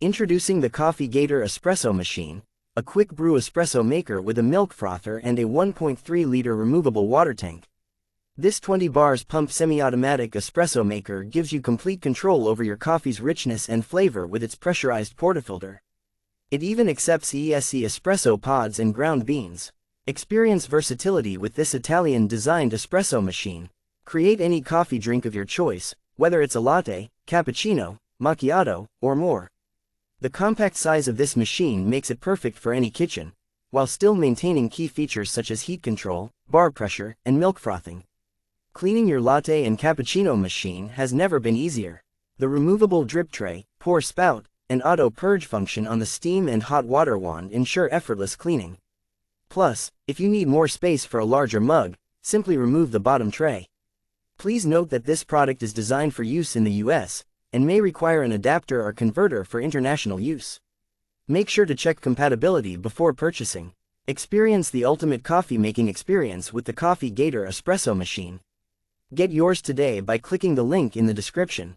Introducing the Coffee Gator Espresso Machine, a quick brew espresso maker with a milk frother and a 1.3-liter removable water tank. This 20 bars pump semi-automatic espresso maker gives you complete control over your coffee's richness and flavor with its pressurized portafilter. It even accepts ESC espresso pods and ground beans. Experience versatility with this Italian-designed espresso machine. Create any coffee drink of your choice, whether it's a latte, cappuccino, macchiato, or more. The compact size of this machine makes it perfect for any kitchen, while still maintaining key features such as heat control, bar pressure, and milk frothing. Cleaning your latte and cappuccino machine has never been easier. The removable drip tray, pour spout, and auto purge function on the steam and hot water wand ensure effortless cleaning. Plus, if you need more space for a larger mug, simply remove the bottom tray. Please note that this product is designed for use in the US, and may require an adapter or converter for international use. Make sure to check compatibility before purchasing. Experience the ultimate coffee making experience with the Coffee Gator Espresso Machine. Get yours today by clicking the link in the description.